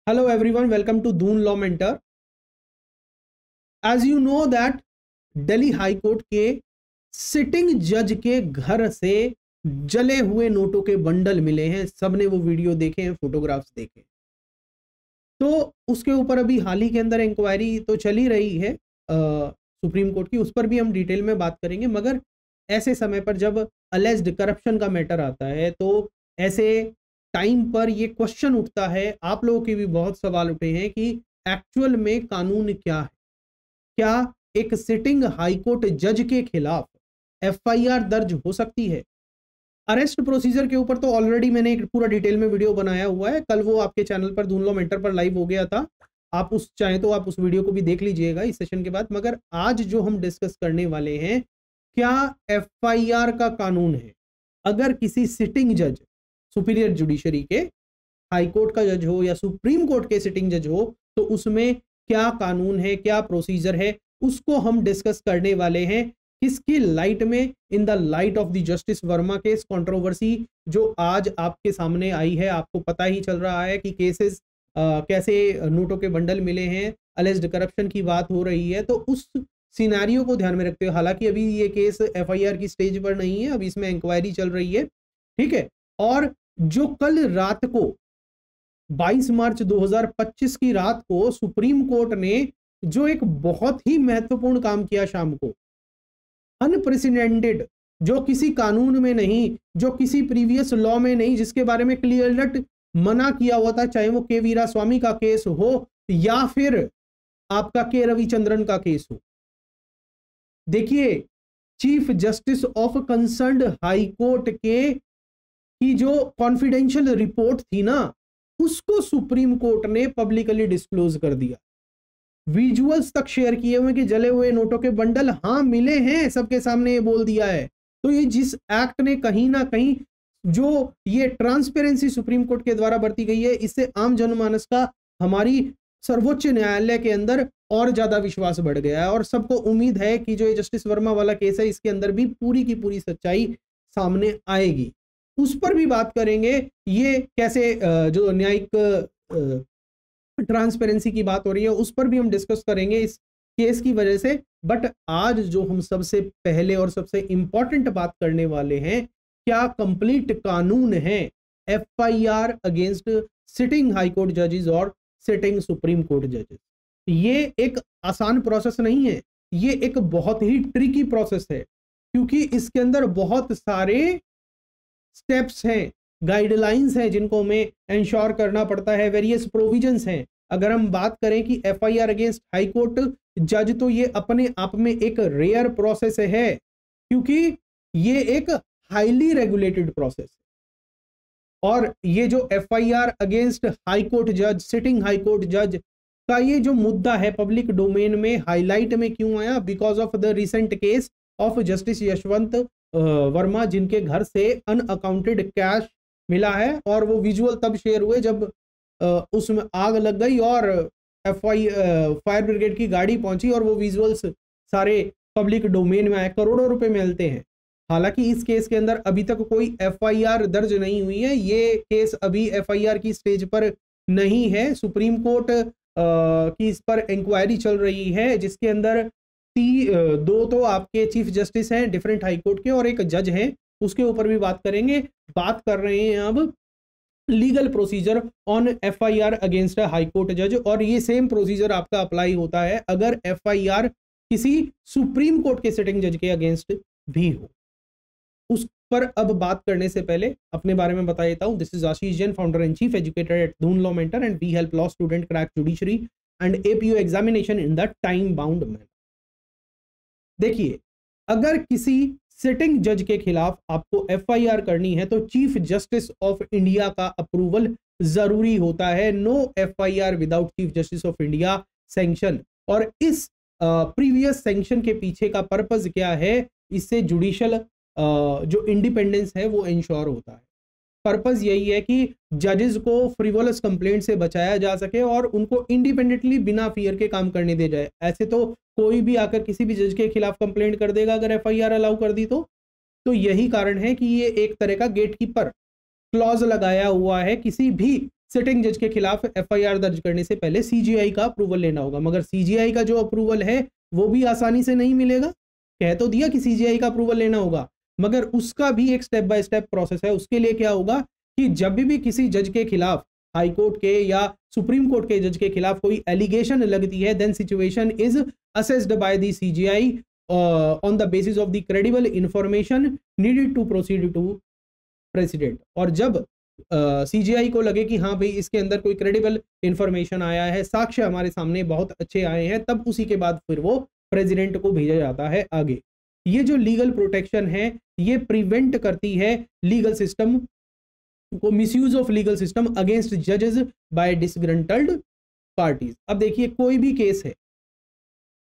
Hello everyone, welcome to Doon Law Mentor. As you know that Delhi high court के sitting जज के घर से जले हुए नोटों के बंडल मिले हैं। सबने वो वीडियो देखे हैं, फोटोग्राफ्स देखे। तो उसके ऊपर अभी हाल ही के अंदर इंक्वायरी तो चली रही है सुप्रीम कोर्ट की, उस पर भी हम डिटेल में बात करेंगे। मगर ऐसे समय पर जब अलेज्ड करप्शन का मैटर आता है तो ऐसे टाइम पर ये क्वेश्चन उठता है, आप लोगों के भी बहुत सवाल उठे हैं कि एक्चुअल में कानून क्या है। क्या एक सिटिंग हाईकोर्ट जज के खिलाफ एफआईआर दर्ज हो सकती है? अरेस्ट प्रोसीजर के ऊपर तो ऑलरेडी मैंने एक पूरा डिटेल में वीडियो बनाया हुआ है। कल वो आपके चैनल पर दून लॉ मेंटर पर लाइव हो गया था। आप उस चाहे तो आप उस वीडियो को भी देख लीजिएगा इस सेशन के बाद। मगर आज जो हम डिस्कस करने वाले हैं, क्या एफआईआर का कानून है? अगर किसी सिटिंग जज, सुपीरियर जुडिशरी के, हाई कोर्ट का जज हो या सुप्रीम कोर्ट के सिटिंग जज हो, तो उसमें क्या कानून है, क्या प्रोसीजर है, उसको हम डिस्कस करने वाले हैं। किसकी लाइट में? In the light of the justice Verma case controversy जो आज आपके सामने आई है। आपको पता ही चल रहा है कि केसेस कैसे नोटों के बंडल मिले हैं, अलेज्ड करप्शन की बात हो रही है। तो उस सिनेरियो को ध्यान में रखते हुए, हालांकि अभी ये केस एफआईआर की स्टेज पर नहीं है, अभी इसमें इंक्वायरी चल रही है, ठीक है। और जो कल रात को 22 मार्च 2025 की रात को सुप्रीम कोर्ट ने जो एक बहुत ही महत्वपूर्ण काम किया, शाम को अनप्रेसिडेंटेड, जो किसी कानून में नहीं, जो किसी प्रीवियस लॉ में नहीं, जिसके बारे में क्लियर कट मना किया हुआ था, चाहे वो के वीरास्वामी का केस हो या फिर आपका के रविचंद्रन का केस हो। देखिए, chief justice of concerned high court के की जो कॉन्फिडेंशियल रिपोर्ट थी ना, उसको सुप्रीम कोर्ट ने पब्लिकली डिस्क्लोज कर दिया। विजुअल्स तक शेयर किए हुए कि जले हुए नोटों के बंडल हाँ मिले हैं, सबके सामने ये बोल दिया है। तो ये जिस एक्ट ने कहीं ना कहीं जो ये ट्रांसपेरेंसी सुप्रीम कोर्ट के द्वारा बरती गई है, इससे आम जनमानस का हमारी सर्वोच्च न्यायालय के अंदर और ज्यादा विश्वास बढ़ गया है। और सबको उम्मीद है कि जो ये जस्टिस वर्मा वाला केस है, इसके अंदर भी पूरी की पूरी सच्चाई सामने आएगी। उस पर भी बात करेंगे, ये कैसे जो न्यायिक ट्रांसपेरेंसी की बात हो रही है, उस पर भी हम डिस्कस करेंगे इस केस की वजह से। बट आज जो हम सबसे पहले और सबसे इंपॉर्टेंट बात करने वाले हैं, क्या कंप्लीट कानून है FIR against sitting high court जजेस और सिटिंग सुप्रीम कोर्ट जजेस। ये एक आसान प्रोसेस नहीं है, ये एक बहुत ही ट्रिकी प्रोसेस है, क्योंकि इसके अंदर बहुत सारे स्टेप्स हैं, गाइडलाइंस हैं जिनको हमें इंश्योर करना पड़ता है, वेरियस प्रोविजंस हैं। अगर हम बात करें कि एफआईआर अगेंस्ट हाई कोर्ट जज, तो ये अपने आप में एक रेयर प्रोसेस है, क्योंकि ये एक हाईली रेगुलेटेड प्रोसेस है। और ये जो एफआईआर अगेंस्ट हाई कोर्ट जज, सिटिंग हाई कोर्ट जज का ये जो मुद्दा है, पब्लिक डोमेन में हाईलाइट में क्यों आया? Because of the recent case of justice Yashwant Verma, जिनके घर से अनअकाउंटेड कैश मिला है। और वो विजुअल तब शेयर हुए जब उसमें आग लग गई और फायर ब्रिगेड की गाड़ी पहुंची और वो विजुअल्स सारे पब्लिक डोमेन में आए। करोड़ों रुपए मिलते हैं। हालांकि इस केस के अंदर अभी तक कोई एफआईआर दर्ज नहीं हुई है, ये केस अभी एफआईआर की स्टेज पर नहीं है। सुप्रीम कोर्ट की इस पर इंक्वायरी चल रही है, जिसके अंदर दो तो आपके चीफ जस्टिस हैं डिफरेंट हाई कोर्ट के और एक जज हैं, उसके ऊपर भी बात करेंगे। बात कर रहे हैं अब legal procedure on FIR against high court जज, और ये सेम प्रोसीजर आपका अप्लाई होता है अगर एफआईआर किसी सुप्रीम कोर्ट के सिटिंग जज के अगेंस्ट भी हो। उस पर अब बात करने से पहले अपने बारे में बता देता हूं। This is Ashish Jain, founder and chief educator at Doon law mentor, and we help law student crack judiciary and APU examination in the time bound manner. देखिए, अगर किसी सिटिंग जज के खिलाफ आपको एफआईआर करनी है तो चीफ जस्टिस ऑफ इंडिया का अप्रूवल जरूरी होता है। No FIR without chief justice of India sanction. और इस प्रीवियस सैंक्शन के पीछे का पर्पस क्या है? इससे जुडिशियल जो इंडिपेंडेंस है वो इंश्योर होता है। पर्पस यही है कि जजेस को फ्रिवोलस कंप्लेंट से बचाया जा सके और उनको इंडिपेंडेंटली बिना फियर के काम करने दे जाए। ऐसे तो कोई भी आकर किसी भी जज के खिलाफ कंप्लेंट कर देगा अगर एफआईआर अलाउ कर दी तो यही कारण है कि ये एक तरह का गेटकीपर क्लॉज लगाया हुआ है किसी भी सिटिंग जज के खिलाफ एफआईआर दर्ज करने से पहले सीजीआई का अप्रूवल लेना होगा, मगर सीजीआई का जो अप्रूवल है वो भी आसानी से नहीं मिलेगा। कह तो दिया कि सीजीआई का अप्रूवल लेना होगा, मगर उसका भी एक स्टेप बाय स्टेप प्रोसेस है। उसके लिए क्या होगा कि जब भी किसी जज के खिलाफ, हाई कोर्ट के या सुप्रीम कोर्ट के जज के खिलाफ कोई एलिगेशन लगती है, then situation is assessed by the CGI on the basis of the credible information needed to proceed to president. और जब सीजीआई को लगे कि हाँ भाई इसके अंदर कोई क्रेडिबल इंफॉर्मेशन आया है, साक्ष्य हमारे सामने बहुत अच्छे आए हैं, तब उसी के बाद फिर वो प्रेसिडेंट को भेजा जाता है आगे। ये जो लीगल प्रोटेक्शन है ये प्रिवेंट करती है लीगल सिस्टम को, misuse of legal system against जजेस बाय डिसग्रंटल्ड पार्टीज। अब देखिए कोई भी केस है,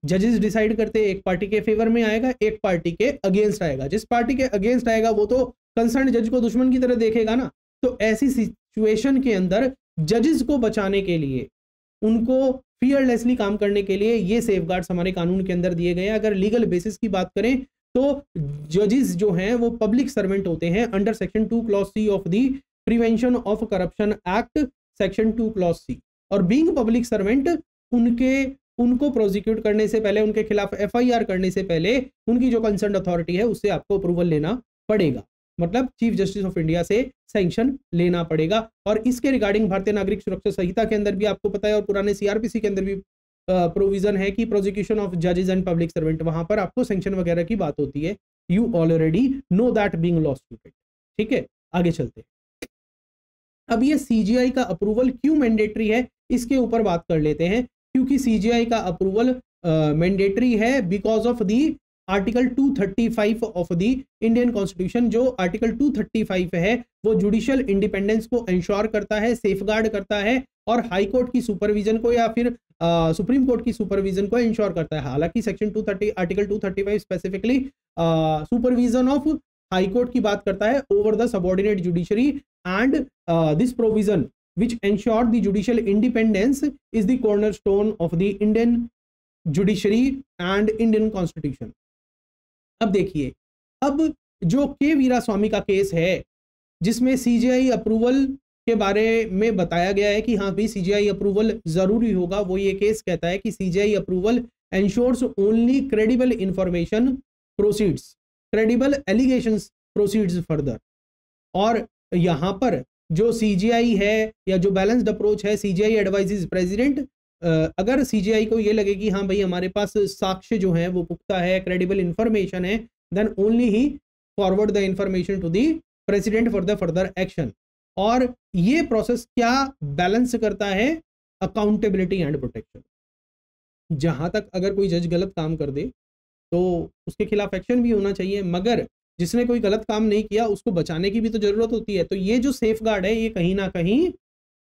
जजेस डिसाइड करते एक पार्टी के फेवर में आएगा, एक पार्टी के अगेंस्ट आएगा। जिस पार्टी के अगेंस्ट आएगा वो तो कंसर्न जज को दुश्मन की तरह देखेगा ना। तो ऐसी सिचुएशन के अंदर जजेस को बचाने के लिए, उनको फियरलेसली काम करने के लिए ये सेफगार्ड्स हमारे कानून के अंदर दिए गए हैं। अगर लीगल बेसिस की बात करें तो जजेस जो हैं वो पब्लिक सर्वेंट होते हैं under section 2 clause C of the prevention of corruption act, section 2 clause C. और बीइंग पब्लिक सर्वेंट उनको प्रोसिक्यूट करने से पहले, उनके खिलाफ एफआईआर करने से पहले उनकी जो कंसर्न अथॉरिटी है उससे आपको अप्रूवल लेना पड़ेगा, मतलब चीफ जस्टिस ऑफ इंडिया से सैंक्शन लेना पड़ेगा। और इसके रिगार्डिंग भारतीय नागरिक सुरक्षा संहिता के अंदर भी आपको पता है और पुराने सीआरपीसी के अंदर भी प्रोविजन है कि प्रोसिक्यूशन ऑफ जजेस एंड पब्लिक सर्वेंट, वहां पर आपको सैंक्शन वगैरह की बात होती है। You already know that being constituted. ठीक है, आगे चलते हैं। अब ये सीजीआई का अप्रूवल क्यों मैंडेटरी है इसके ऊपर बात कर लेते हैं। क्योंकि सीजीआई का अप्रूवल मैंडेटरी है because of the article 235 of the Indian constitution. जो आर्टिकल 235 है वो जुडिशियल इंडिपेंडेंस को इंश्योर करता है, सेफगार्ड करता है और हाई कोर्ट की सुपरविजन को या फिर सुप्रीम कोर्ट की सुपरविजन को इंश्योर करता है। हालांकि section 230 article 235 specifically supervision of high court की बात करता है over the subordinate judiciary and this provision which ensure the judicial independence is the cornerstone of the Indian judiciary and Indian constitution। अब देखिए, अब जो के वीरास्वामी का केस है जिसमें सीजीआई अप्रूवल के बारे में बताया गया है कि हाँ भाई सीजीआई अप्रूवल जरूरी होगा, वो ये केस कहता है कि CGI approval ensures only credible information proceeds, credible allegations proceeds further. और यहाँ पर जो सीजीआई है या जो बैलेंस्ड अप्रोच है, सीजीआई एडवाइजेस प्रेसिडेंट। अगर सीजीआई को ये लगे कि हाँ भाई हमारे पास साक्ष्य जो है वो पुख्ता है, क्रेडिबल इंफॉर्मेशन है, then only he forward the information to the president for the further action. और ये प्रोसेस क्या बैलेंस करता है? Accountability and protection. जहां तक अगर कोई जज गलत काम कर दे तो उसके खिलाफ एक्शन भी होना चाहिए, मगर जिसने कोई गलत काम नहीं किया उसको बचाने की भी तो जरूरत होती है। तो ये जो सेफगार्ड है ये कहीं ना कहीं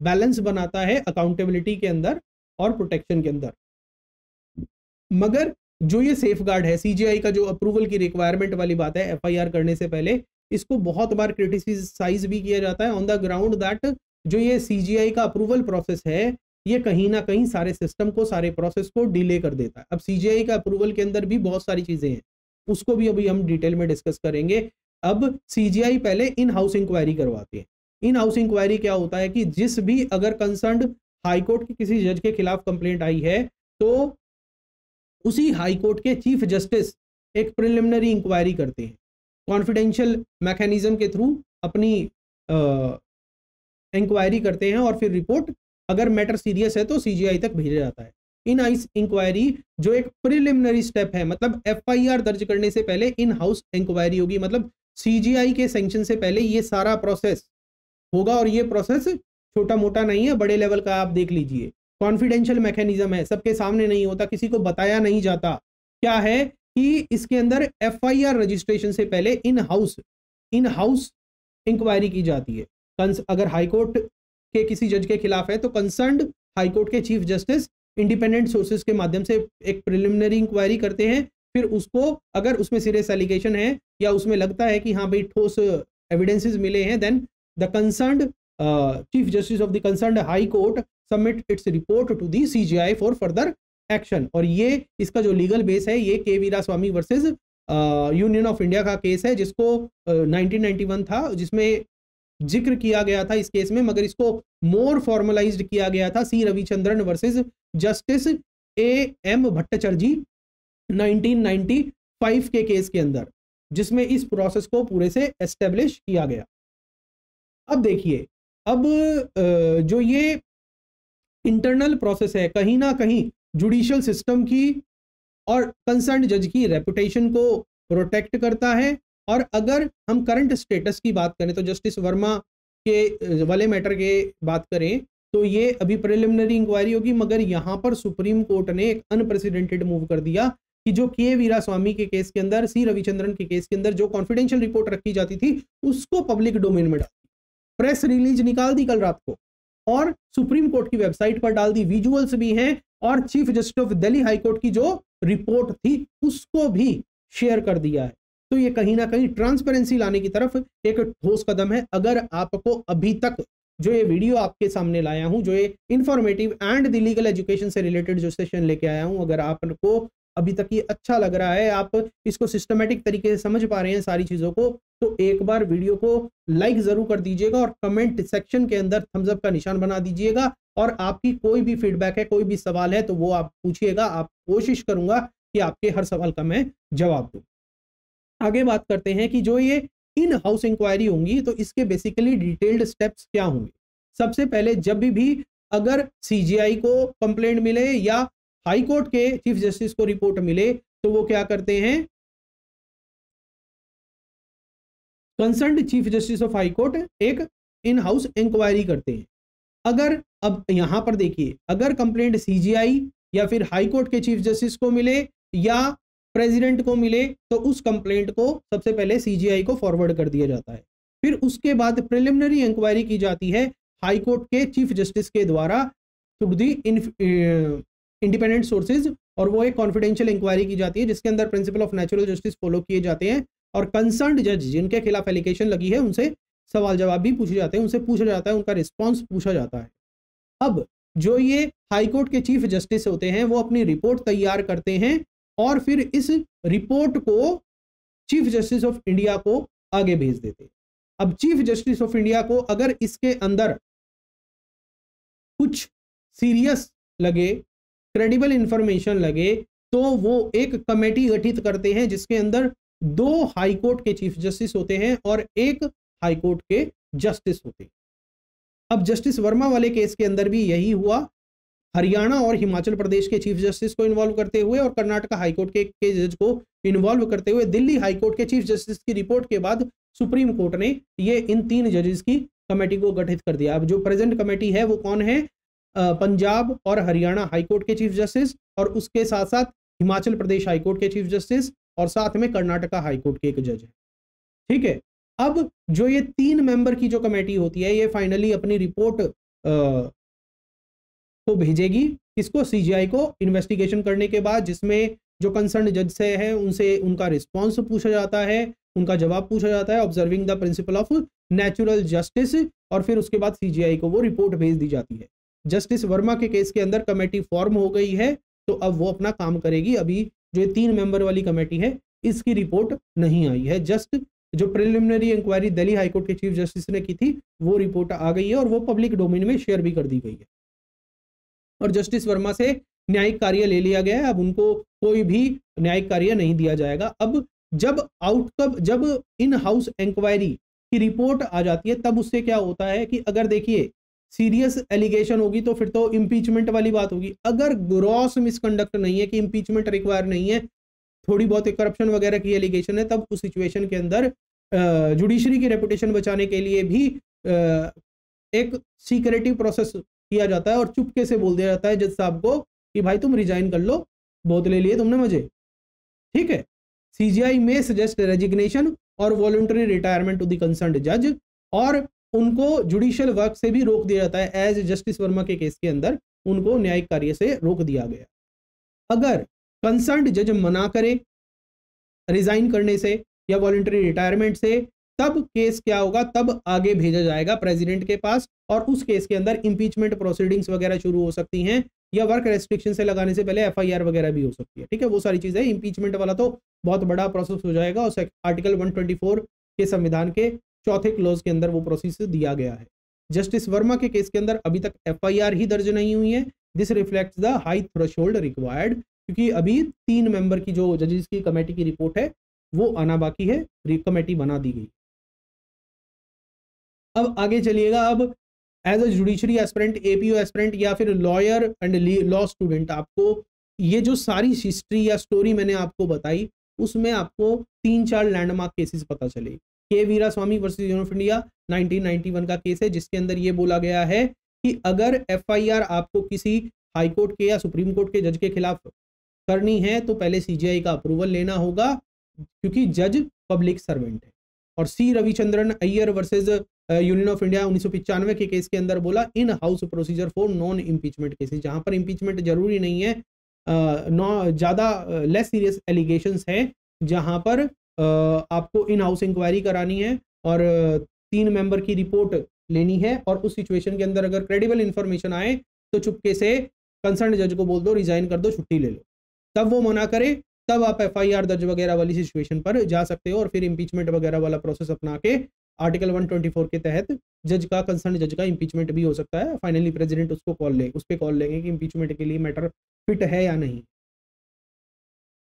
बैलेंस बनाता है अकाउंटेबिलिटी के अंदर और प्रोटेक्शन के अंदर। मगर जो ये सेफगार्ड है, सीजीआई का जो अप्रूवल की रिक्वायरमेंट वाली बात है एफआईआर करने से पहले, इसको बहुत बार क्रिटिसाइज भी किया जाता है ऑन द ग्राउंड दैट जो ये सीजीआई का अप्रूवल प्रोसेस है ये कहीं ना कहीं सारे सिस्टम को, सारे प्रोसेस को डिले कर देता है। अब सीजीआई का अप्रूवल के अंदर भी बहुत सारी चीजें हैं, उसको भी अभी हम डिटेल में डिस्कस करेंगे। अब सीजीआई पहले इन हाउस इंक्वायरी करवाते हैं। इन हाउस इंक्वायरी क्या होता है कि जिस भी अगर कंसर्न्ड हाईकोर्ट के किसी जज के खिलाफ कंप्लेंट आई है तो उसी हाईकोर्ट के चीफ जस्टिस एक प्रिलिमिनरी इंक्वायरी करते हैं, कॉन्फिडेंशियल मैकेनिज्म के थ्रू अपनी इंक्वायरी करते हैं और फिर रिपोर्ट अगर मैटर सीरियस है तो सीजीआई तक भेजा जाता है। इन हाउस इंक्वायरी जो एक प्रिलिमिनरी स्टेप है, मतलब एफआईआर दर्ज करने से पहले इन हाउस इंक्वायरी होगी, मतलब सीजीआई के सैंक्शन से पहले ये सारा प्रोसेस होगा। और ये प्रोसेस छोटा मोटा नहीं है, बड़े लेवल का आप देख लीजिए। कॉन्फिडेंशियल मैकेनिज्म है, सबके सामने नहीं होता, किसी को बताया नहीं जाता। क्या है कि इसके अंदर एफआईआर रजिस्ट्रेशन से पहले इन हाउस इंक्वायरी की जाती है। अगर हाईकोर्ट के किसी जज के खिलाफ है तो कंसर्न्ड हाईकोर्ट के चीफ जस्टिस इंडिपेंडेंट सोर्सेज के माध्यम से एक प्रिलिमिनरी इंक्वायरी करते हैं। फिर उसको अगर उसमें सीरियस एलिगेशन है या उसमें लगता है कि हाँ भाई ठोस एविडेंसेस मिले हैं, then the concerned chief justice of the concerned high court submit its report to the CGI for further action. और ये इसका जो लीगल बेस है ये K Veeraswamy versus union of India का केस है, जिसको 1991 था, जिसमें जिक्र किया गया था इस केस में, मगर इसको मोर फॉर्मलाइज्ड किया गया था C Ravichandran versus Justice A M Bhattacharya 1995 के केस के अंदर, जिसमें इस प्रोसेस को पूरे से एस्टेब्लिश किया गया। अब देखिए, अब जो ये इंटरनल प्रोसेस है कहीं ना कहीं जुडिशियल सिस्टम की और कंसर्न जज की रेपुटेशन को प्रोटेक्ट करता है। और अगर हम करंट स्टेटस की बात करें तो जस्टिस वर्मा के वाले मैटर के बात करें तो ये अभी प्रिलिमिनरी इंक्वायरी होगी, मगर यहाँ पर सुप्रीम कोर्ट ने एक अनप्रेसिडेंटेड मूव कर दिया कि जो के वीरास्वामी के केस के अंदर, सी रविचंद्रन के केस के अंदर जो कॉन्फिडेंशियल रिपोर्ट रखी जाती थी उसको पब्लिक डोमेन में डाल दी, प्रेस रिलीज निकाल दी कल रात को और सुप्रीम कोर्ट की वेबसाइट पर डाल दी, विजुअल्स भी हैं, और chief justice of Delhi high court की जो रिपोर्ट थी उसको भी शेयर कर दिया है। तो ये कहीं ना कहीं ट्रांसपेरेंसी लाने की तरफ एक ठोस कदम है। अगर आपको अभी तक जो ये वीडियो आपके सामने लाया हूं, जो ये informative and the legal education से रिलेटेड जो सेशन लेके आया हूं, अगर आपको अभी तक ये अच्छा लग रहा है, आप इसको सिस्टमेटिक तरीके से समझ पा रहे हैं सारी चीजों को, तो एक बार वीडियो को लाइक जरूर कर दीजिएगा और कमेंट सेक्शन के अंदर थम्स अप का निशान बना दीजिएगा। और आपकी कोई भी फीडबैक है, कोई भी सवाल है तो वो आप पूछिएगा, आप कोशिश करूंगा कि आपके हर सवाल का मैं जवाब दूं। आगे बात करते हैं कि जो ये इन हाउस इंक्वायरी होंगी तो इसके बेसिकली डिटेल्ड स्टेप्स क्या होंगे। सबसे पहले जब भी अगर सीजीआई को कंप्लेंट मिले या हाई कोर्ट के चीफ जस्टिस को रिपोर्ट मिले तो वो क्या करते हैं, concerned chief justice of high court एक इन हाउस इंक्वायरी करते हैं। अगर अब यहां पर देखिए, अगर कंप्लेंट सीजीआई या फिर हाई कोर्ट के चीफ जस्टिस को मिले या प्रेसिडेंट को मिले तो उस कंप्लेंट को सबसे पहले सीजीआई को फॉरवर्ड कर दिया जाता है। फिर उसके बाद प्रिलिमिनरी इंक्वायरी की जाती है हाई कोर्ट के चीफ जस्टिस के द्वारा थ्रू दी इंडिपेंडेंट सोर्सेज, और वो एक कॉन्फिडेंशियल इंक्वायरी की जाती है जिसके अंदर principle of natural justice follow किए जाते हैं और कंसर्न्ड जज जिनके खिलाफ एलिगेशन लगी है उनसे सवाल जवाब भी पूछे जाते हैं, उनसे पूछा जाता है, उनका रिस्पॉन्स पूछा जाता है। अब जो ये हाई कोर्ट के चीफ जस्टिस होते हैं वो अपनी रिपोर्ट तैयार करते हैं और फिर इस रिपोर्ट को चीफ जस्टिस ऑफ इंडिया को आगे भेज देते हैं। अब चीफ जस्टिस ऑफ इंडिया को अगर इसके अंदर कुछ सीरियस लगे, क्रेडिबल इंफॉर्मेशन लगे, तो वो एक कमेटी गठित करते हैं जिसके अंदर 2 हाई कोर्ट के चीफ जस्टिस होते हैं और 1 हाई कोर्ट के जस्टिस होते हैं। अब जस्टिस वर्मा वाले केस के अंदर भी यही हुआ, हरियाणा और हिमाचल प्रदेश के चीफ जस्टिस को इन्वॉल्व करते हुए और कर्नाटका हाईकोर्ट के जज को इन्वॉल्व करते हुए दिल्ली हाईकोर्ट के चीफ जस्टिस की रिपोर्ट के बाद सुप्रीम कोर्ट ने ये इन 3 जजेस की कमेटी को गठित कर दिया। अब जो प्रेजेंट कमेटी है वो कौन है, पंजाब और हरियाणा हाईकोर्ट के चीफ जस्टिस और उसके साथ साथ हिमाचल प्रदेश हाईकोर्ट के चीफ जस्टिस और साथ में कर्नाटका हाईकोर्ट के एक जज है। ठीक है, अब जो ये 3 मेंबर की जो कमेटी होती है ये फाइनली अपनी रिपोर्ट को भेजेगी किसको, सीजीआई को, इन्वेस्टिगेशन करने के बाद, जिसमें जो कंसर्न जज से है उनसे उनका रिस्पॉन्स पूछा जाता है, उनका जवाब पूछा जाता है observing the principle of natural justice, और फिर उसके बाद सीजीआई को वो रिपोर्ट भेज दी जाती है। जस्टिस वर्मा के केस के अंदर कमेटी फॉर्म हो गई है तो अब वो अपना काम करेगी। अभी जो 3 मेंबर वाली कमेटी है इसकी रिपोर्ट नहीं आई है, जस्ट जो प्रिलिमिनरी इंक्वायरी दिल्ली हाईकोर्ट के चीफ जस्टिस ने की थी वो रिपोर्ट आ गई है और वो पब्लिक डोमेन में शेयर भी कर दी गई है और जस्टिस वर्मा से न्यायिक कार्य ले लिया गया है। अब उनको कोई भी न्यायिक कार्य नहीं दिया जाएगा। अब जब इन हाउस इंक्वायरी की रिपोर्ट आ जाती है तब उससे क्या होता है कि अगर देखिए सीरियस एलिगेशन होगी तो फिर तो इम्पीचमेंट वाली बात होगी। अगर ग्रॉस मिसकंडक्ट नहीं है कि इम्पीचमेंट रिक्वायर नहीं है, थोड़ी बहुत करप्शन वगैरह की एलिगेशन है, तब उस सिचुएशन के अंदर जुडिशरी की रेपुटेशन बचाने के लिए भी एक सीक्रेटिव प्रोसेस किया जाता है और चुपके से बोल दिया जाता है जज साहब को कि भाई तुम रिजाइन कर लो, बहुत ले लिए तुमने मजे। ठीक है, सीजीआई में सजेस्ट रेजिग्नेशन और voluntary retirement to the concerned जज, और उनको जुडिशियल वर्क से भी रोक दिया जाता है। एज जस्टिस वर्मा के केस के अंदर उनको न्यायिक कार्य से रोक दिया गया। अगर कंसर्न्ड जज मना करे रिजाइन करने से या वॉलंटरी रिटायरमेंट से, तब केस क्या होगा, तब आगे भेजा जाएगा प्रेसिडेंट के पास और उस केस के अंदर इंपीचमेंट प्रोसीडिंग्स वगैरह शुरू हो सकती हैं या वर्क रेस्ट्रिक्शन से लगाने से पहले एफआईआर वगैरह भी हो सकती है। ठीक है, वो सारी चीजें, इंपीचमेंट वाला तो बहुत बड़ा प्रोसेस हो जाएगा और आर्टिकल 124 के संविधान के चौथे क्लोज के अंदर वो प्रोसेस दिया गया है। जस्टिस वर्मा के केस के अंदर अभी तक एफआईआर ही दर्ज नहीं हुई है। This reflects the high threshold required, क्योंकि अभी 3 मेंबर की जो जजेस की कमेटी की रिपोर्ट है वो आना बाकी है, कमेटी बना दी गई। अब आगे चलिएगा। अब as a judiciary aspirant, APO aspirant या फिर लॉयर एंड लॉ स्टूडेंट, आपको ये जो सारी हिस्ट्री या स्टोरी मैंने आपको बताई उसमें आपको 3-4 लैंडमार्क केसेस पता चले। K Veeraswamy versus union of India 1991 का केस है, जिसके अंदर ये बोला गया है कि अगर एफआईआर आपको किसी हाई कोर्ट के या सुप्रीम कोर्ट के जज के खिलाफ करनी है तो पहले सीजीआई का अप्रूवल लेना होगा, क्योंकि जज पब्लिक सर्वेंट है। और C Ravichandran Iyer versus union of India 1995 के केस के अंदर बोला in house procedure for non impeachment cases, जहां पर इम्पीचमेंट जरूरी नहीं है, ज़्यादा लेस सीरियस एलिगेशंस है, जहां पर आपको इन हाउस इंक्वायरी करानी है और 3 मेंबर की रिपोर्ट लेनी है, और उस सिचुएशन के अंदर अगर क्रेडिबल इंफॉर्मेशन आए तो चुपके से कंसर्न जज को बोल दो, रिजाइन कर दो, छुट्टी ले लो। तब वो मना करे तब आप एफआईआर दर्ज वगैरह वाली सिचुएशन पर जा सकते हो, और फिर इम्पीचमेंट वगैरह वाला प्रोसेस अपना के आर्टिकल 124 के तहत जज का, कंसर्न जज का इम्पीचमेंट भी हो सकता है। फाइनली प्रेसिडेंट उसको उस पर कॉल लेंगे कि इम्पीचमेंट के लिए मैटर फिट है या नहीं।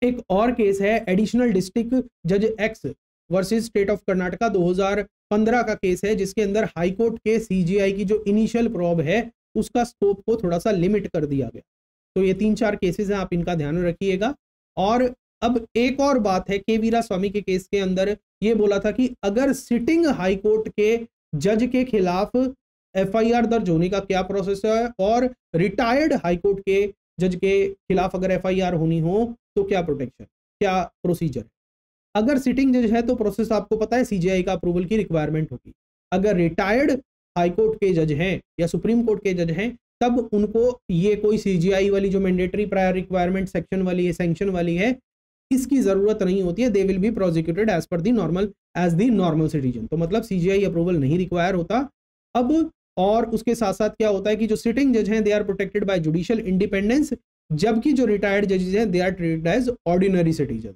एक और केस है एडिशनल डिस्ट्रिक्ट जज x versus state of Karnataka 2015 का केस है, जिसके अंदर हाई कोर्ट के सीजीआई की जो इनिशियल प्रोब है उसका स्कोप को थोड़ा सा लिमिट कर दिया गया। तो ये 3-4 केसेस हैं, आप इनका ध्यान रखिएगा। और अब एक और बात है, के वीरास्वामी के केस के अंदर ये बोला था कि अगर सिटिंग हाई कोर्ट के जज के खिलाफ एफआईआर दर्ज होने का क्या प्रोसेस है, और रिटायर्ड हाई कोर्ट के जज के खिलाफ अगर एफआईआर होनी हो तो क्या प्रोटेक्शन, क्या प्रोसीजर है। अगर सिटिंग जज है तो प्रोसेस आपको पता है, सीजीआई का अप्रूवल की रिक्वायरमेंट होगी। अगर रिटायर्ड हाई कोर्ट के जज हैं या सुप्रीम कोर्ट के जज हैं तब उनको ये कोई सीजीआई वाली जो मैंडेटरी प्रायर रिक्वायरमेंट सेक्शन वाली है, सैंक्शन वाली है, इसकी जरूरत नहीं होती है। They will be prosecuted as per the normal as the normal citizen. तो मतलब सीजीआई अप्रूवल नहीं रिक्वायर होता अब। और उसके साथ साथ क्या होता है कि जो सिटिंग जज हैं they are protected by judicial independence, जबकि जो रिटायर्ड जजेस हैं they are treated as ordinary citizen.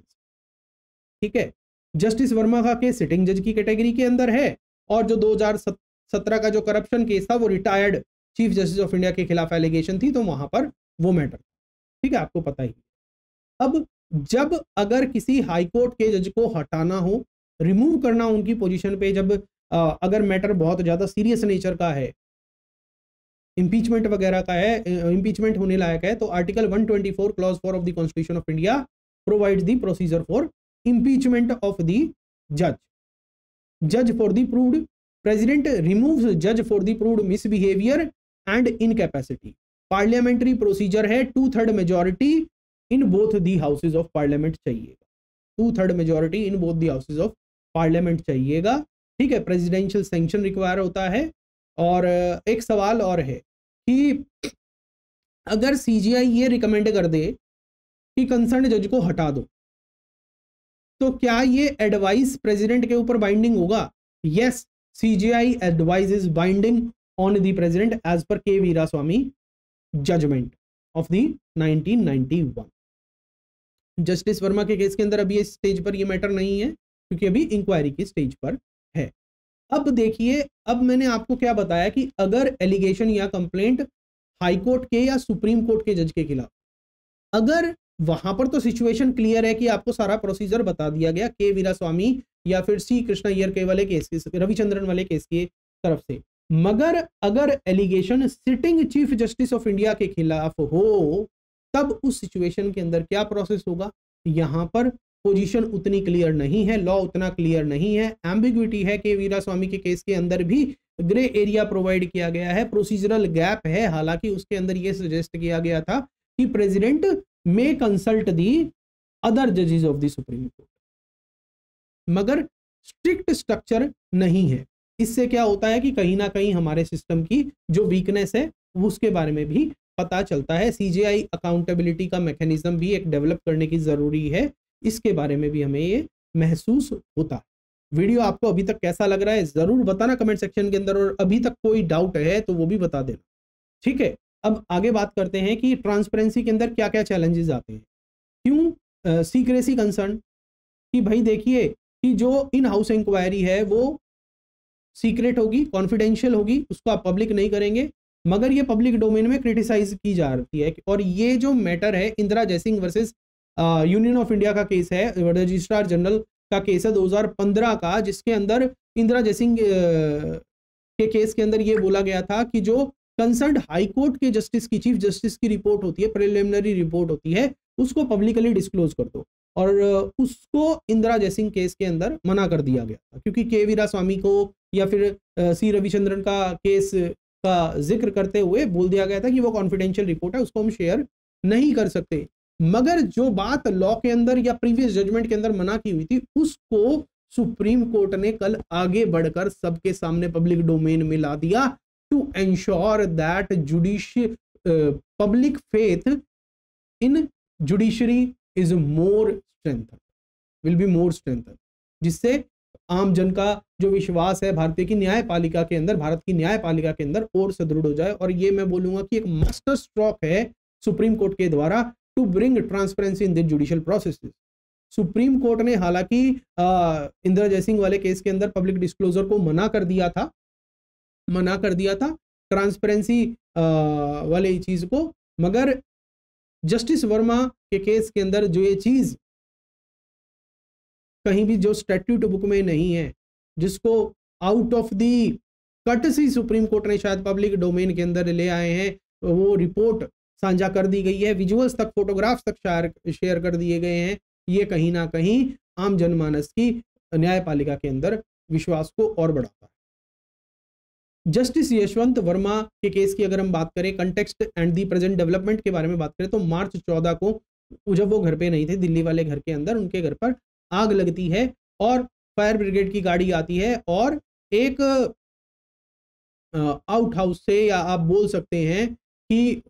ठीक है, जस्टिस वर्मा का केस सिटिंग जज की कैटेगरी के अंदर है, और जो 2017 का जो करप्शन केस था वो retired chief justice of India के खिलाफ एलिगेशन थी, तो वहां पर वो मैटर। ठीक है, आपको पता ही। अब जब अगर किसी हाई कोर्ट के जज को हटाना हो, रिमूव करना उनकी पोजीशन पे, जब अगर मैटर बहुत ज्यादा सीरियस नेचर का है, इंपीचमेंट वगैरह का है, इंपीचमेंट होने लायक है, तो article 124 clause 4 of the constitution of India provides the procedure for impeachment of the judge for the proved president removes judge for the proved misbehavior and incapacity। Parliamentary procedure है, 2/3 majority in both the houses of parliament चाहिएगा, 2/3 majority in both the houses of parliament चाहिएगा। ठीक है, presidential sanction require होता है। और एक सवाल और है कि अगर सीजीआई ये रिकमेंड कर दे कि कंसर्न जज को हटा दो, तो क्या ये एडवाइस प्रेसिडेंट के ऊपर बाइंडिंग होगा? Yes, CJI advice is binding on the president as per K Veeraswami judgment of the 1991। Justice Verma के केस के अंदर अभी इस स्टेज पर ये मैटर नहीं है, क्योंकि अभी इंक्वायरी की स्टेज पर है। अब देखिए, अब मैंने आपको क्या बताया कि अगर एलिगेशन या कंप्लेंट हाई कोर्ट के या सुप्रीम कोर्ट के जज के खिलाफ, अगर वहां पर तो सिचुएशन क्लियर है कि आपको सारा प्रोसीजर बता दिया गया के वीरास्वामी या फिर सी कृष्णा अय्यर के वाले केस, रविचंद्रन वाले केस की तरफ से, मगर अगर allegation sitting chief justice of India के खिलाफ हो तब उस सिचुएशन के अंदर क्या प्रोसेस होगा? यहां पर पोजीशन उतनी क्लियर नहीं है, लॉ उतना क्लियर नहीं है, एम्बिग्विटी है। के वीरास्वामी के केस के अंदर भी ग्रे एरिया प्रोवाइड किया गया है, प्रोसीजरल गैप है। हालांकि उसके अंदर यह सजेस्ट किया गया था कि president may consult the other judges of the Supreme Court, मगर स्ट्रिक्ट स्ट्रक्चर नहीं है। इससे क्या होता है कि कहीं ना कहीं हमारे सिस्टम की जो वीकनेस है उसके बारे में भी पता चलता है। सीजीआई अकाउंटेबिलिटी का मैकेनिज्म भी एक डेवलप करने की जरूरी है, इसके बारे में भी हमें ये महसूस होता है। वीडियो आपको अभी तक कैसा लग रहा है जरूर बताना कमेंट सेक्शन के अंदर, और अभी तक कोई डाउट है तो वो भी बता देना। ठीक है, अब आगे बात करते हैं कि ट्रांसपेरेंसी के अंदर क्या क्या चैलेंजेस आते हैं। क्यों सीक्रेसी कंसर्न? कि भाई देखिए कि जो इन हाउस इंक्वायरी है वो सीक्रेट होगी, कॉन्फिडेंशियल होगी, उसको आप पब्लिक नहीं करेंगे, मगर ये पब्लिक डोमेन में क्रिटिसाइज की जा रही है। और ये जो मैटर है Indira Jaising versus union of India का केस है, रजिस्ट्रार जनरल का केस है 2015 का, जिसके अंदर इंदिरा जयसिंह के केस के अंदर ये बोला गया था कि जो कंसर्न्ड हाई कोर्ट के जस्टिस की, चीफ जस्टिस की रिपोर्ट होती है, प्रिलिमिनरी रिपोर्ट होती है, उसको पब्लिकली डिस्क्लोज कर दो। और उसको इंदिरा जयसिंह केस के अंदर मना कर दिया गया था, क्योंकि के वीरास्वामी को या फिर सी रविचंद्रन का केस का जिक्र करते हुए बोल दिया गया था कि वो कॉन्फिडेंशियल रिपोर्ट है, उसको हम शेयर नहीं कर सकते। मगर जो बात लॉ के अंदर या प्रीवियस जजमेंट के अंदर मना की हुई थी, उसको सुप्रीम कोर्ट ने कल आगे बढ़कर सबके सामने पब्लिक डोमेन में ला दिया, to ensure that public faith in judiciary is more strengthen, will be more strengthen, जिससे आम जन का जो विश्वास है भारतीय की न्यायपालिका के अंदर, भारत की न्यायपालिका के अंदर और सुदृढ़ हो जाए। और ये मैं बोलूंगा कि एक मास्टर स्ट्रोक है सुप्रीम कोर्ट के द्वारा to bring transparency in the judicial processes. Supreme court ने हालांकि इंदिरा जयसिंह वाले केस के अंदर पब्लिक डिस्क्लोजर को मना कर दिया था ट्रांसपेरेंसी वाले चीज को, मगर जस्टिस वर्मा के केस के अंदर जो ये चीज कहीं भी जो स्टैट्यूट बुक में नहीं है, जिसको out of the courtesy supreme court ने शायद पब्लिक डोमेन के अंदर ले आए हैं, वो रिपोर्ट साझा कर दी गई है, विजुअल्स तक, फोटोग्राफ्स तक शेयर कर दिए गए हैं। ये कहीं ना कहीं आम जनमानस की न्यायपालिका के अंदर विश्वास को और बढ़ाता है। जस्टिस यशवंत वर्मा के केस की अगर हम बात करें, context and the present development के बारे में बात करें, तो मार्च 14 को जब वो घर पे नहीं थे, दिल्ली वाले घर के अंदर उनके घर पर आग लगती है और फायर ब्रिगेड की गाड़ी आती है और एक आउट हाउस से, या आप बोल सकते हैं कि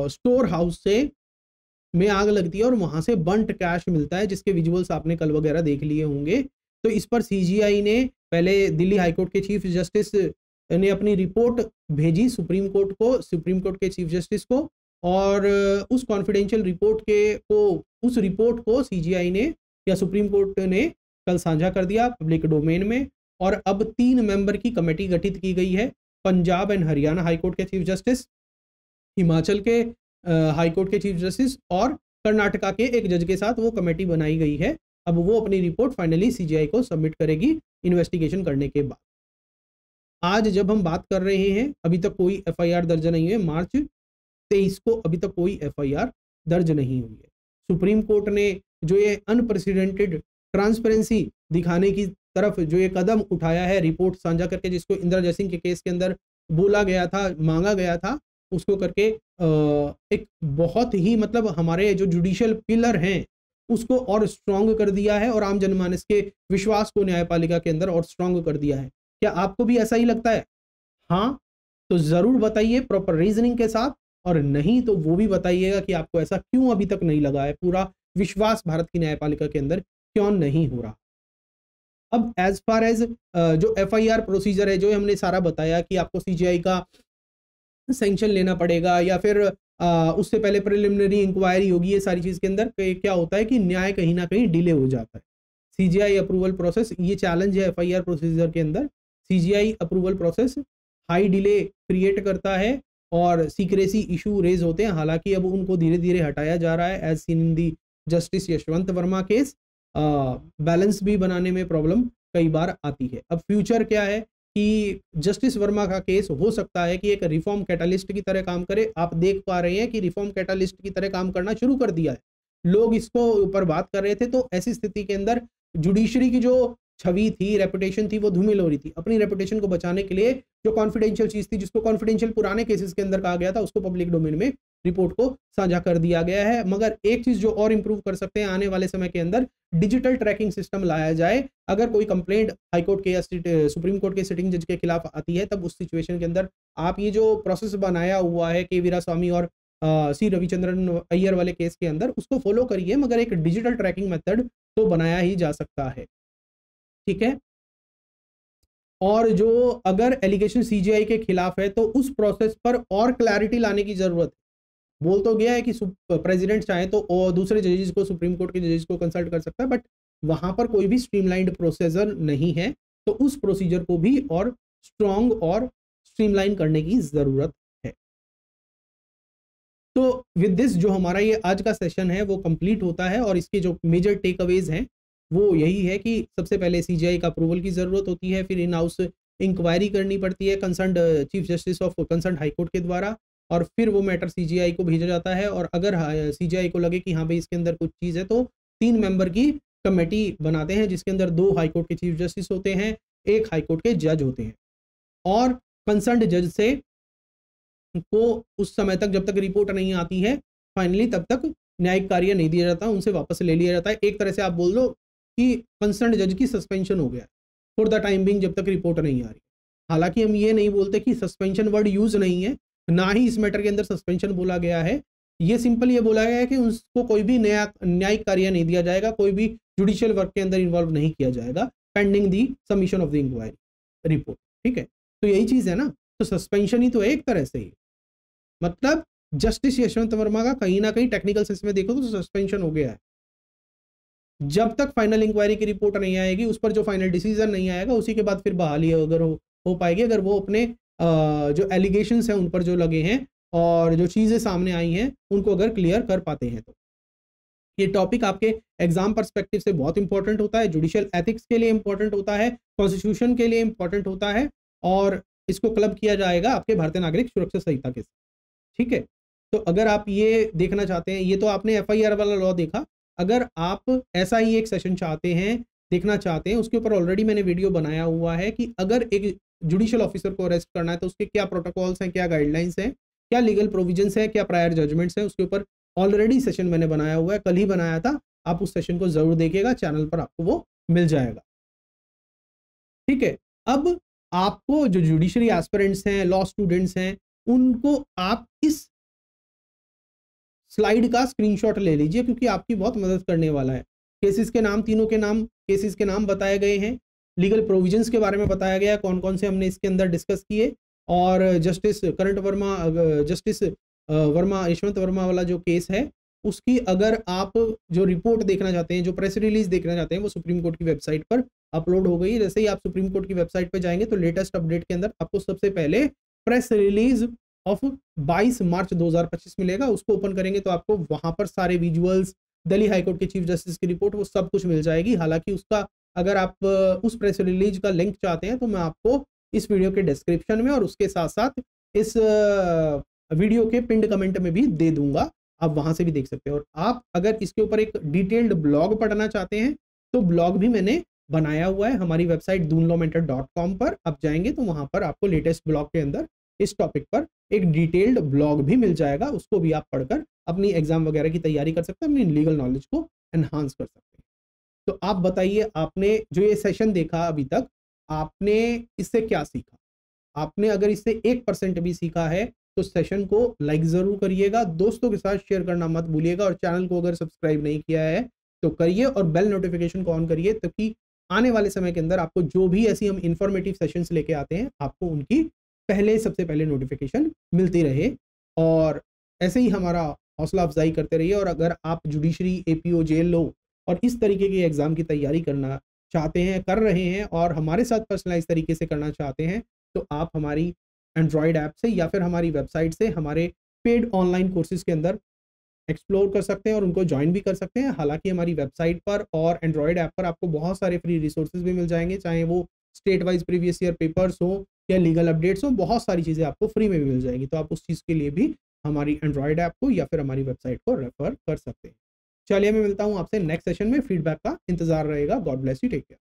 स्टोर हाउस से में आग लगती है और वहां से बंट कैश मिलता है, जिसके विजुअल्स आपने कल वगैरह देख लिए होंगे। तो इस पर सीजीआई ने पहले दिल्ली हाईकोर्ट के चीफ जस्टिस ने अपनी रिपोर्ट भेजी सुप्रीम कोर्ट को, सुप्रीम कोर्ट के चीफ जस्टिस को, और उस कॉन्फिडेंशियल उस रिपोर्ट को सीजीआई ने या सुप्रीम कोर्ट ने कल साझा कर दिया पब्लिक डोमेन में। और अब 3 मेंबर की कमेटी गठित की गई है, पंजाब एंड हरियाणा हाईकोर्ट के चीफ जस्टिस, हिमाचल के हाईकोर्ट के चीफ जस्टिस और कर्नाटका के एक जज के साथ वो कमेटी बनाई गई है। अब वो अपनी रिपोर्ट फाइनली सीजीआई को सबमिट करेगी इन्वेस्टिगेशन करने के बाद। आज जब हम बात कर रहे हैं अभी तक कोई एफआईआर दर्ज नहीं है, मार्च 23 को अभी तक कोई एफआईआर दर्ज नहीं हुई है। सुप्रीम कोर्ट ने जो ये अनप्रेसिडेंटेड ट्रांसपेरेंसी दिखाने की तरफ जो ये कदम उठाया है, रिपोर्ट साझा करके, जिसको इंदिरा जयसिंह के केस के अंदर बोला गया था, मांगा गया था, उसको करके एक बहुत ही मतलब हमारे जो जुडिशियल पिलर हैं उसको और स्ट्रॉन्ग कर दिया है और आम जनमानस के विश्वास को न्यायपालिका के अंदर और स्ट्रॉन्ग कर दिया है। क्या आपको भी ऐसा ही लगता है? हाँ तो जरूर बताइए प्रॉपर रीजनिंग के साथ, और नहीं तो वो भी बताइएगा कि आपको ऐसा क्यों अभी तक नहीं लगा है, पूरा विश्वास भारत की न्यायपालिका के अंदर क्यों नहीं हो रहा। अब एज फार एज जो एफआईआर प्रोसीजर है, जो हमने सारा बताया कि आपको सीजीआई का सैंक्शन लेना पड़ेगा या फिर उससे पहले प्रिलिमिनरी इंक्वायरी होगी, ये सारी चीज के अंदर क्या होता है कि न्याय कहीं ना कहीं डिले हो जाता है। सीजीआई अप्रूवल प्रोसेस, ये चैलेंज है एफआईआर प्रोसीजर के अंदर, CGI approval process high delay create करता है और सीक्रेसी इशू रेज होते हैं। हालांकि अब उनको धीरे धीरे हटाया जा रहा है, as seen in the justice Yashwant Varma case. Balance भी बनाने में प्रॉब्लम कई बार आती है। अब फ्यूचर क्या है कि जस्टिस वर्मा का केस हो सकता है कि एक रिफॉर्म कैटालिस्ट की तरह काम करे। आप देख पा रहे हैं कि रिफॉर्म कैटालिस्ट की तरह काम करना शुरू कर दिया है, लोग इसको ऊपर बात कर रहे थे। तो ऐसी स्थिति के अंदर जुडिशरी की जो छवि थी, रेपुटेशन थी, वो धूमिल हो रही थी। अपनी रेपुटेशन को बचाने के लिए जो कॉन्फिडेंशियल चीज थी, जिसको कॉन्फिडेंशियल पुराने केसेस के अंदर कहा गया था, उसको पब्लिक डोमेन में रिपोर्ट को साझा कर दिया गया है। मगर एक चीज जो और इंप्रूव कर सकते हैं आने वाले समय के अंदर, डिजिटल ट्रैकिंग सिस्टम लाया जाए। अगर कोई कंप्लेंट हाईकोर्ट के या सुप्रीम कोर्ट के सिटिंग जज के खिलाफ आती है, तब उस सिचुएशन के अंदर आप ये जो प्रोसेस बनाया हुआ है के वीरास्वामी और सी रविचंद्रन अय्यर वाले केस के अंदर, उसको फॉलो करिए, मगर एक डिजिटल ट्रैकिंग मेथड तो बनाया ही जा सकता है। ठीक है। और जो अगर एलिगेशन सीजीआई के खिलाफ है तो उस प्रोसेस पर और क्लैरिटी लाने की जरूरत है। बोल तो गया है कि प्रेसिडेंट चाहे तो और दूसरे जजेस को, सुप्रीम कोर्ट के जजेस को कंसल्ट कर सकता है, बट वहां पर कोई भी स्ट्रीमलाइंड प्रोसीजर नहीं है। तो उस प्रोसीजर को भी और स्ट्रॉन्ग और स्ट्रीमलाइन करने की जरूरत है। तो विद दिस जो हमारा ये आज का सेशन है वो कंप्लीट होता है, और इसके जो मेजर टेक अवेज हैं वो यही है कि सबसे पहले सीजीआई का अप्रूवल की जरूरत होती है, फिर इन हाउस इंक्वायरी करनी पड़ती है concerned chief justice of concerned high court के द्वारा, और फिर वो मैटर सीजीआई को भेजा जाता है। और अगर सीजीआई को लगे कि हाँ भाई इसके अंदर कुछ चीज़ है, तो 3 मेंबर की कमेटी बनाते हैं जिसके अंदर 2 हाईकोर्ट के चीफ जस्टिस होते हैं, 1 हाईकोर्ट के जज होते हैं, और कंसर्न्ड जज से को उस समय तक जब तक रिपोर्ट नहीं आती है फाइनली तब तक न्यायिक कार्य नहीं दिया जाता, उनसे वापस ले लिया जाता है। एक तरह से आप बोल दो कि कंसर्न्ड जज की सस्पेंशन हो गया है फॉर द टाइम बिंग, जब तक रिपोर्ट नहीं आ रही। हालांकि हम ये नहीं बोलते कि सस्पेंशन वर्ड यूज नहीं है, ना ही इस मैटर के अंदर सस्पेंशन बोला गया है, ये सिंपल ये बोला गया है कि उसको कोई भी नया न्यायिक कार्य नहीं दिया जाएगा, कोई भी जुडिशियल वर्क के अंदर इन्वॉल्व नहीं किया जाएगा pending the submission of the inquiry report. ठीक है, तो यही चीज है ना, तो सस्पेंशन ही तो है एक तरह से ही, मतलब जस्टिस यशवंत वर्मा का कहीं ना कहीं टेक्निकल सेंस में देखो तो सस्पेंशन हो गया है। जब तक फाइनल इंक्वायरी की रिपोर्ट नहीं आएगी, उस पर जो फाइनल डिसीजन नहीं आएगा, उसी के बाद फिर बहाली अगर हो पाएगी, अगर वो अपने जो एलिगेशंस हैं उन पर जो लगे हैं और जो चीज़ें सामने आई हैं उनको अगर क्लियर कर पाते हैं। तो ये टॉपिक आपके एग्जाम पर्सपेक्टिव से बहुत इंपॉर्टेंट होता है, जुडिशियल एथिक्स के लिए इंपॉर्टेंट होता है, कॉन्स्टिट्यूशन के लिए इंपॉर्टेंट होता है, और इसको क्लब किया जाएगा आपके भारतीय नागरिक सुरक्षा संहिता के साथ। ठीक है, तो अगर आप ये देखना चाहते हैं, ये तो आपने एफआईआर वाला लॉ देखा, अगर आप ऐसा ही एक सेशन चाहते हैं, देखना चाहते हैं, उसके ऊपर ऑलरेडी मैंने वीडियो बनाया हुआ है कि अगर एक जुडिशियल ऑफिसर को अरेस्ट करना है तो उसके क्या प्रोटोकॉल्स हैं, क्या गाइडलाइंस हैं, क्या लीगल प्रोविजंस हैं, क्या प्रायर जजमेंट्स हैं, उसके ऊपर ऑलरेडी सेशन मैंने बनाया हुआ है, कल ही बनाया था। आप उस सेशन को जरूर देखिएगा, चैनल पर आपको वो मिल जाएगा। ठीक है, अब आपको जो जुडिशरी एस्पिरेंट्स हैं, लॉ स्टूडेंट्स हैं, उनको आप इस स्लाइड का स्क्रीनशॉट ले लीजिए क्योंकि आपकी बहुत मदद करने वाला है। केसेस के नाम, तीनों के नाम, केसेस के नाम बताए गए हैं, लीगल प्रोविजंस के बारे में बताया गया है, कौन कौन से हमने इसके अंदर डिस्कस किए, और जस्टिस वर्मा यशवंत वर्मा वाला जो केस है उसकी अगर आप जो रिपोर्ट देखना चाहते हैं, जो प्रेस रिलीज देखना चाहते हैं, वो सुप्रीम कोर्ट की वेबसाइट पर अपलोड हो गई है। जैसे ही आप सुप्रीम कोर्ट की वेबसाइट पर जाएंगे तो लेटेस्ट अपडेट के अंदर आपको सबसे पहले प्रेस रिलीज ऑफ 22 मार्च 2025 मिलेगा। उसको ओपन करेंगे तो आपको वहां पर सारे विजुअल्स, दिल्ली हाईकोर्ट के चीफ जस्टिस की रिपोर्ट, वो सब कुछ मिल जाएगी। हालांकि उसका अगर आप उस प्रेस रिलीज का लिंक चाहते हैं तो मैं आपको इस वीडियो के डिस्क्रिप्शन में और उसके साथ साथ इस वीडियो के पिंड कमेंट में भी दे दूंगा, आप वहां से भी देख सकते हैं। और आप अगर इसके ऊपर एक डिटेल्ड ब्लॉग पढ़ना चाहते हैं तो ब्लॉग भी मैंने बनाया हुआ है हमारी वेबसाइट doonlawmentor.com पर। आप जाएंगे तो वहां पर आपको लेटेस्ट ब्लॉग के अंदर इस टॉपिक पर एक डिटेल्ड ब्लॉग भी मिल जाएगा, उसको भी आप पढ़कर अपनी एग्जाम वगैरह की तैयारी कर सकते हैं, अपनी लीगल नॉलेज को एनहांस कर सकते हैं। तो आप बताइए, आपने जो ये सेशन देखा अभी तक, आपने इससे क्या सीखा? आपने अगर इससे 1% भी सीखा है तो सेशन को लाइक जरूर करिएगा, दोस्तों के साथ शेयर करना मत भूलिएगा, और चैनल को अगर सब्सक्राइब नहीं किया है तो करिए और बेल नोटिफिकेशन को ऑन करिए, ताकि आने वाले समय के अंदर आपको जो भी ऐसी हम इंफॉर्मेटिव सेशंस लेके आते हैं आपको उनकी सबसे पहले नोटिफिकेशन मिलती रहे। और ऐसे ही हमारा हौसला अफजाई करते रहिए। और अगर आप जुडिशरी, एपीओ, जेल लो और इस तरीके के एग्जाम की तैयारी करना चाहते हैं, कर रहे हैं, और हमारे साथ पर्सनलाइज तरीके से करना चाहते हैं, तो आप हमारी एंड्रॉयड ऐप से या फिर हमारी वेबसाइट से हमारे पेड ऑनलाइन कोर्सेज के अंदर एक्सप्लोर कर सकते हैं और उनको ज्वाइन भी कर सकते हैं। हालांकि हमारी वेबसाइट पर और एंड्रॉयड ऐप पर आपको बहुत सारे फ्री रिसोर्सेज भी मिल जाएंगे, चाहे वो state wise previous year papers हो या लीगल अपडेट्स हो, बहुत सारी चीज़ें आपको फ्री में भी मिल जाएंगी। तो आप उस चीज़ के लिए भी हमारी एंड्रॉयड ऐप को या फिर हमारी वेबसाइट को रेफर कर सकते हैं। चलिए, मैं मिलता हूँ आपसे नेक्स्ट सेशन में, फीडबैक का इंतजार रहेगा। God bless you, take care.